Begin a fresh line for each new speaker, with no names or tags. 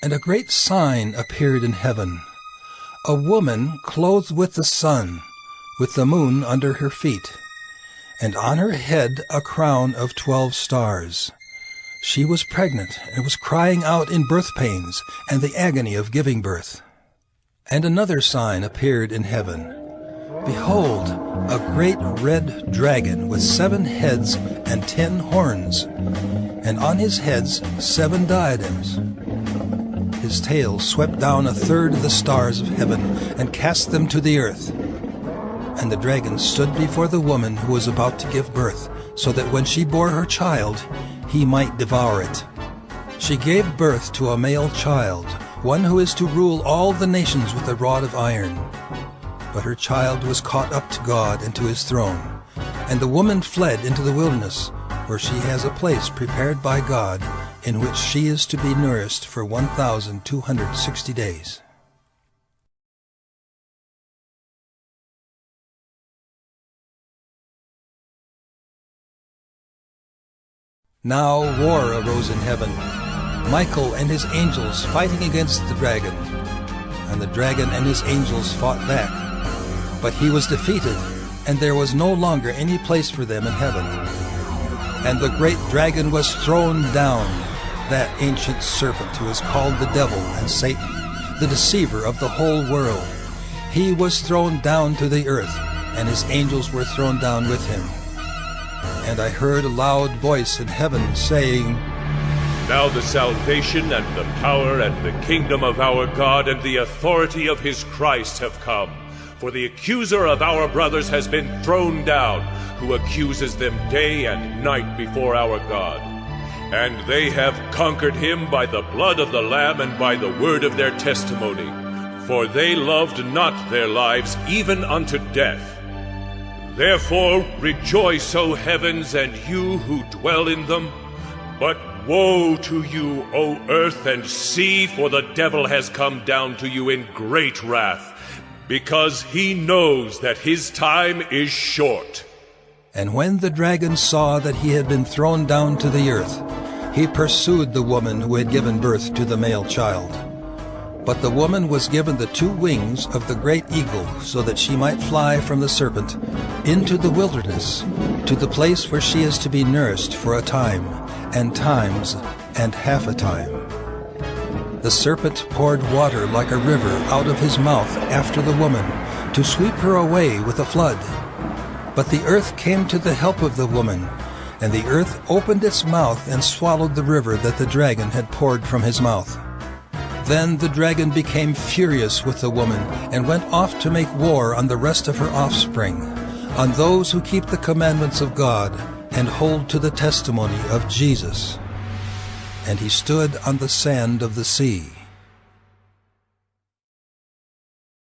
And a great sign appeared in heaven, a woman clothed with the sun, with the moon under her feet, and on her head a crown of 12 stars. She was pregnant and was crying out in birth pains and the agony of giving birth. And another sign appeared in heaven. Behold, a great red dragon with 7 heads and 10 horns, and on his heads 7 diadems. His tail swept down 1/3 of the stars of heaven and cast them to the earth. And the dragon stood before the woman who was about to give birth, so that when she bore her child, he might devour it. She gave birth to a male child, one who is to rule all the nations with a rod of iron. But her child was caught up to God and to his throne. And the woman fled into the wilderness, where she has a place prepared by God, in which she is to be nourished for 1,260 days. Now war arose in heaven, Michael and his angels fighting against the dragon. And the dragon and his angels fought back. But he was defeated, and there was no longer any place for them in heaven. And the great dragon was thrown down, that ancient serpent who is called the devil and Satan, the deceiver of the whole world. He was thrown down to the earth, and his angels were thrown down with him. And I heard a loud voice in heaven saying,
Now the salvation and the power and the kingdom of our God and the authority of his Christ have come. For the accuser of our brothers has been thrown down, who accuses them day and night before our God. And they have conquered him by the blood of the Lamb and by the word of their testimony. For they loved not their lives even unto death. Therefore rejoice, O heavens, and you who dwell in them. But woe to you, O earth and sea, for the devil has come down to you in great wrath, because he knows that his time is short.
And when the dragon saw that he had been thrown down to the earth, he pursued the woman who had given birth to the male child. But the woman was given the 2 wings of the great eagle, so that she might fly from the serpent into the wilderness, to the place where she is to be nourished for a time, and times, and half a time. The serpent poured water like a river out of his mouth after the woman, to sweep her away with a flood. But the earth came to the help of the woman, and the earth opened its mouth and swallowed the river that the dragon had poured from his mouth. Then the dragon became furious with the woman, and went off to make war on the rest of her offspring, on those who keep the commandments of God, and hold to the testimony of Jesus. And he stood on the sand of the sea.